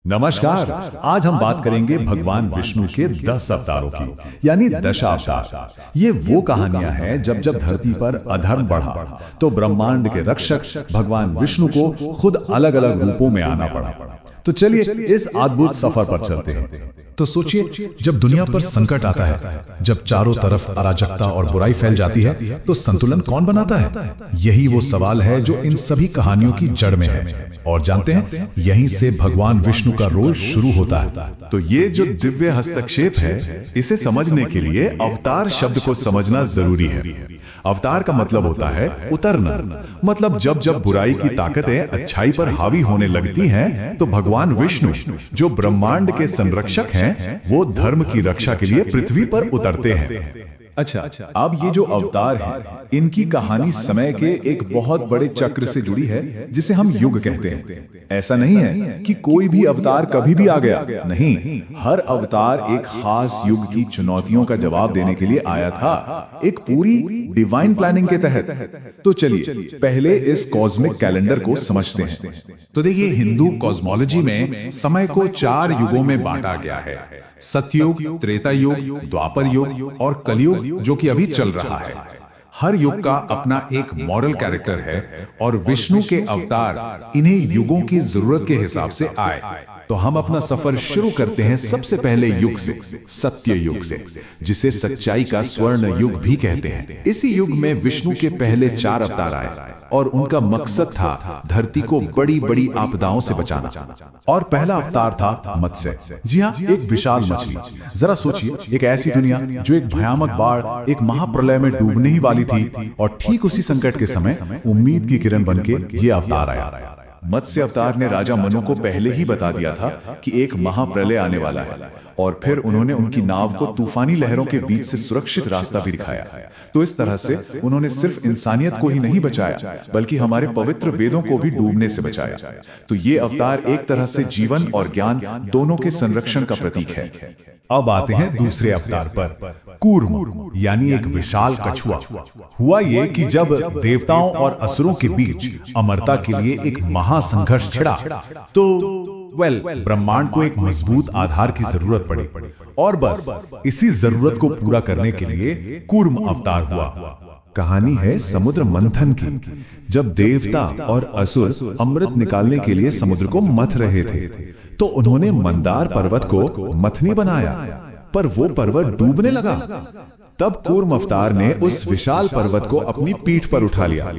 नमस्कार। आज हम बात करेंगे भगवान विष्णु के 10 अवतारों की, यानी दशावतार। ये वो कहानियां हैं जब जब धरती पर अधर्म बढ़ा तो ब्रह्मांड के रक्षक भगवान विष्णु को खुद अलग अलग रूपों में आना पड़ा। तो चलिए इस अद्भुत सफर पर चलते हैं। तो सोचिए, जब दुनिया पर संकट आता है, जब चारों तरफ अराजकता और बुराई फैल जाती है, तो संतुलन कौन बनाता है? यही वो सवाल है जो इन सभी कहानियों की जड़ में है। और जानते हैं, यहीं से भगवान विष्णु का रोल शुरू होता है। तो ये जो दिव्य हस्तक्षेप है, इसे समझने के लिए अवतार शब्द को समझना जरूरी है। अवतार का मतलब होता है उतरना। मतलब जब जब बुराई की ताकतें अच्छाई पर हावी होने लगती हैं, तो भगवान विष्णु, जो ब्रह्मांड के संरक्षक हैं, वो धर्म की रक्षा के लिए पृथ्वी पर उतरते हैं। अच्छा, अब ये जो अवतार हैं, इनकी कहानी समय के एक बहुत बड़े चक्र से जुड़ी है, जिसे हम युग कहते हैं। ऐसा नहीं है कि कोई भी अवतार कभी भी आ गया। नहीं, हर अवतार एक खास युग की चुनौतियों का जवाब देने के लिए आया था, एक पूरी डिवाइन प्लानिंग के तहत। तो चलिए पहले इस कॉस्मिक कैलेंडर को समझते हैं। तो देखिए, हिंदू कॉस्मोलॉजी में समय को 4 युगों में बांटा गया है: सतयुग, त्रेता युग, द्वापर युग और कलयुग, जो कि अभी चल रहा है। हर युग का अपना एक मॉरल कैरेक्टर है और विष्णु के अवतार इन्हीं युगों की जरूरत के हिसाब से आए। तो हम अपना सफर शुरू करते हैं सबसे पहले युग से, सत्य युग से, जिसे सच्चाई का स्वर्ण युग भी कहते हैं। इसी युग में विष्णु के पहले 4 अवतार आए और उनका मकसद था धरती को बड़ी बड़ी आपदाओं से बचाना। और पहला अवतार था मत्स्य। जी हाँ, एक विशाल मछली। जरा सोचिए, एक ऐसी दुनिया जो एक भयानक बाढ़, एक महाप्रलय में डूबने ही वाली थी, और ठीक उसी संकट के समय उम्मीद की किरण बनके ये अवतार आया। मत्स्य अवतार ने राजा मनु को पहले ही बता दिया था कि एक महाप्रलय आने वाला है, और फिर उन्होंने उनकी नाव को तूफानी लहरों के बीच से सुरक्षित रास्ता भी दिखाया। तो इस तरह से उन्होंने सिर्फ इंसानियत को ही नहीं बचाया, बल्कि हमारे पवित्र वेदों को भी डूबने से बचाया। तो ये अवतार एक तरह से जीवन और ज्ञान दोनों के संरक्षण का प्रतीक है। अब आते हैं दूसरे अवतार पर, कूर्म, यानी एक विशाल कछुआ। हुआ ये कि जब देवताओं और असुरों के बीच अमरता के लिए एक महासंघर्ष छिड़ा, तो ब्रह्मांड को एक मजबूत आधार की जरूरत पड़ी, और बस इसी जरूरत को पूरा करने के लिए कूर्म अवतार हुआ। कहानी है समुद्र मंथन की, जब देवता और असुर अमृत निकालने के लिए समुद्र को मथ रहे थे, तो उन्होंने मंदार पर्वत को मथनी बनाया, पर वो पर्वत डूबने लगा। तब कूर्म अवतार ने उस विशाल पर्वत को अपनी पीठ पर उठा लिया।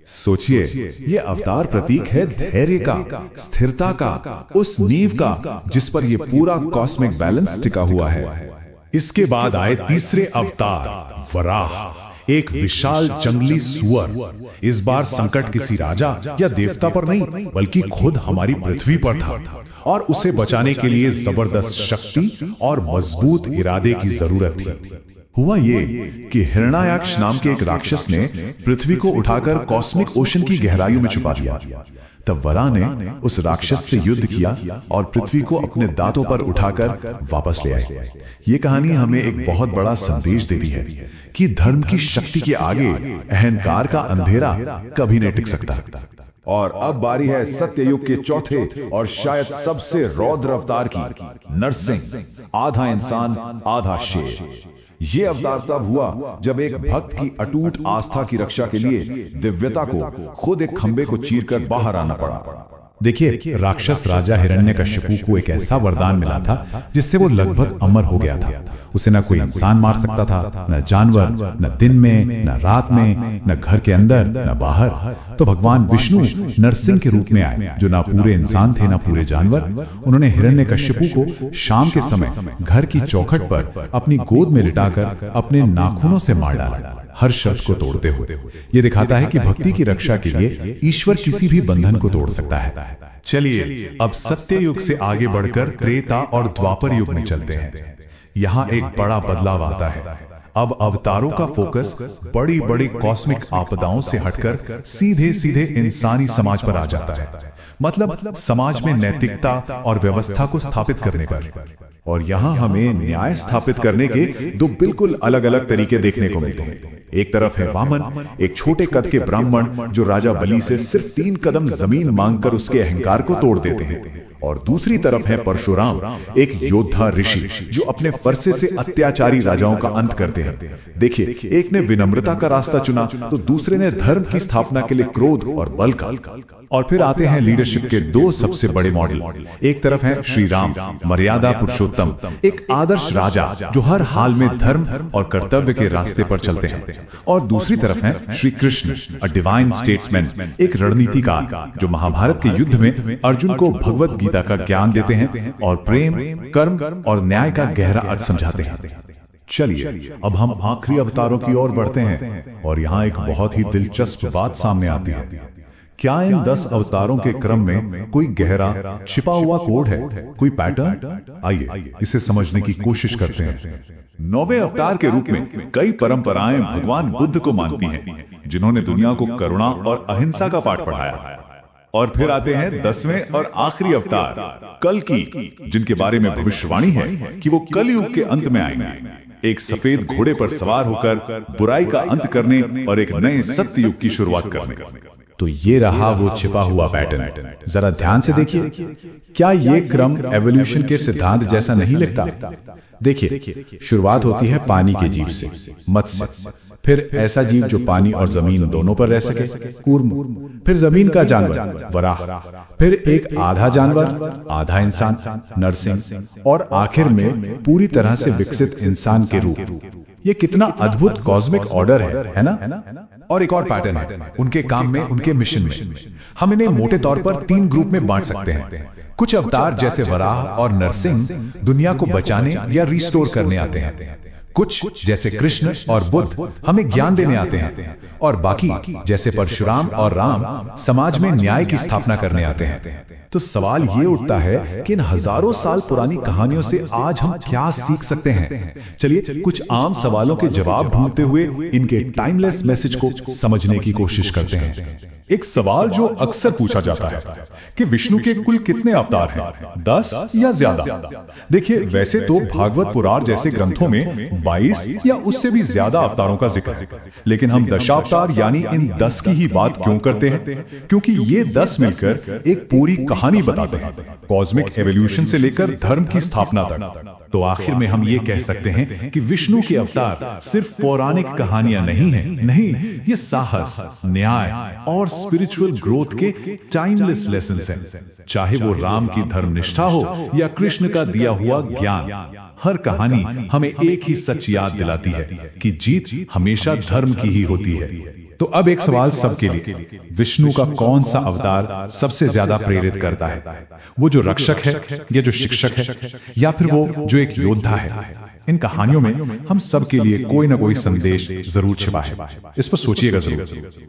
सोचिए, ये अवतार प्रतीक है धैर्य का, स्थिरता का, उस नींव का जिस पर ये पूरा कॉस्मिक बैलेंस टिका हुआ है। इसके बाद आए तीसरे अवतार, वराह, एक विशाल जंगली सुअर। इस बार संकट किसी राजा या देवता पर नहीं, बल्कि खुद हमारी पृथ्वी पर था, और उसे बचाने के लिए जबरदस्त शक्ति और मजबूत इरादे की जरूरत थी। हुआ ये कि हिरण्याक्ष नाम के एक राक्षस ने पृथ्वी को उठाकर कॉस्मिक ओशन की गहराइयों में छुपा दिया। तब वराह ने उस राक्षस से युद्ध किया और पृथ्वी को अपने दांतों पर उठाकर वापस ले आए। ये कहानी हमें एक बहुत बड़ा संदेश देती है कि धर्म की शक्ति के आगे अहंकार का अंधेरा कभी नहीं टिक सकता। और अब बारी है सत्ययुग के चौथे और शायद सबसे रौद्र अवतार की, नरसिंह, आधा इंसान आधा शेर। ये अवतार तब हुआ जब एक भक्त की अटूट आस्था की रक्षा के लिए दिव्यता को खुद एक खंबे को चीरकर बाहर आना पड़ा। देखिए, राक्षस राजा हिरण्यकश्यपु को एक ऐसा वरदान मिला था जिससे वो लगभग अमर हो गया था। उसे न कोई इंसान मार सकता था, न जानवर, न दिन में, न रात में, न घर के अंदर, न बाहर। तो भगवान विष्णु नरसिंह के रूप में आए, जो ना पूरे इंसान थे, ना पूरे जानवर। उन्होंने हिरण्यकश्यपु को शाम के समय घर की चौखट पर अपनी गोद में लिटाकर अपने नाखूनों से मार डाला, हर शर्त को तोड़ते हुए। ये दिखाता है कि भक्ति की रक्षा के लिए ईश्वर किसी भी बंधन को तोड़ सकता है। चलिए अब सत्य युग से आगे बढ़कर त्रेता और द्वापर युग में चलते हैं। यहाँ एक बड़ा बदलाव आता है। अब अवतारों का फोकस बड़ी बड़ी कॉस्मिक आपदाओं से हटकर सीधे सीधे इंसानी समाज पर आ जाता है। मतलब समाज में नैतिकता और व्यवस्था को स्थापित करने पर। और यहाँ हमें न्याय स्थापित करने के 2 बिल्कुल अलग अलग तरीके देखने को मिलते हैं। एक तरफ है वामन, एक छोटे कद के ब्राह्मण जो राजा बलि से सिर्फ 3 कदम जमीन मांगकर उसके अहंकार को तोड़ देते हैं। और दूसरी तरफ है परशुराम, एक योद्धा ऋषि जो अपने फरसे से अत्याचारी राजाओं का अंत करते हैं। देखिए, एक ने विनम्रता का रास्ता चुना तो दूसरे ने धर्म की स्थापना के लिए क्रोध और बल का। और फिर आते हैं लीडरशिप के दो सबसे बड़े मॉडल। एक तरफ है श्री राम, मर्यादा पुरुषोत्तम, एक आदर्श राजा जो हर हाल में धर्म और कर्तव्य के रास्ते पर चलते हैं। और दूसरी तरफ है Shri Krishna, a divine statesman, एक रणनीतिकार जो महाभारत के युद्ध में अर्जुन को भगवत गीता का ज्ञान देते हैं और प्रेम, कर्म और न्याय का गहरा अर्थ समझाते हैं। चलिए अब हम आखिरी अवतारों की ओर बढ़ते हैं और यहाँ एक बहुत ही दिलचस्प बात सामने आती है। क्या इन 10 अवतारों के क्रम में कोई गहरा छिपा हुआ कोड है, कोई पैटर्न? आइए इसे समझने की कोशिश करते हैं। 9वें अवतार के रूप में कई परंपराएं भगवान बुद्ध को मानती हैं, जिन्होंने दुनिया को करुणा और अहिंसा का पाठ पढ़ाया। और फिर आते हैं 10वें और आखिरी अवतार कल्कि, जिनके बारे में भविष्यवाणी है कि वो कलयुग के अंत में आएंगे, एक सफेद घोड़े पर सवार होकर बुराई का अंत करने और एक नए सत्य युग की शुरुआत करने। तो ये रहा वो छिपा हुआ पैटर्न। जरा ध्यान से देखिए, क्या ये क्रम एवोल्यूशन के सिद्धांत जैसा नहीं लगता? देखिए, शुरुआत होती है पानी के जीव से, मत्स्य, फिर ऐसा जीव जो पानी और जमीन दोनों पर रह सके, कूर्म, फिर जमीन का जानवर, वराह, फिर एक आधा जानवर, आधा इंसान, नरसिंह, और आखिर में पूरी तरह से विकसित इंसान के रूप। ये कितना अद्भुत कॉस्मिक ऑर्डर है ना? और एक और पैटर्न है उनके काम में, उनके मिशन में। हम इन्हें मोटे तौर पर 3 ग्रुप में बांट सकते हैं। कुछ अवतार जैसे वराह और नरसिंह दुनिया को बचाने या रिस्टोर करने आते हैं। कुछ जैसे कृष्ण और बुद्ध हमें ज्ञान देने आते हैं, और बाकी जैसे परशुराम और राम समाज में न्याय की स्थापना करने आते हैं। तो सवाल ये उठता है कि इन हजारों साल पुरानी कहानियों से आज हम क्या सीख सकते हैं? चलिए कुछ आम सवालों के जवाब ढूंढते हुए इनके टाइमलेस मैसेज को समझने की कोशिश करते हैं। एक सवाल जो अक्सर पूछा जाता है कि विष्णु के कुल कितने अवतार हैं, 10 या ज्यादा? देखिए, वैसे तो भागवत पुराण जैसे ग्रंथों में 22 या उससे भी ज्यादा अवतारों का जिक्र है, लेकिन हम दशावतार यानी इन 10 की ही बात क्यों करते हैं? क्योंकि ये 10 मिलकर एक पूरी कहानी बताते हैं, कॉस्मिक एवोल्यूशन से लेकर धर्म की स्थापना तक। तो आखिर में हम ये कह सकते हैं कि विष्णु के अवतार सिर्फ पौराणिक कहानियां नहीं हैं, नहीं, ये साहस, न्याय और स्पिरिचुअल ग्रोथ के टाइमलेस लेसन्स हैं। चाहे वो राम की धर्मनिष्ठा हो या कृष्ण का दिया हुआ ज्ञान, हर कहानी हमें एक ही सच याद दिलाती है कि जीत हमेशा धर्म की ही होती है। तो अब एक सवाल सबके लिए, विष्णु का कौन सा अवतार सबसे ज्यादा प्रेरित करता है? वो जो रक्षक है, या जो शिक्षक है, या फिर वो जो एक योद्धा है? इन कहानियों में हम सब के लिए कोई ना कोई संदेश जरूर छिपा है। इस पर सोचिएगा जरूर।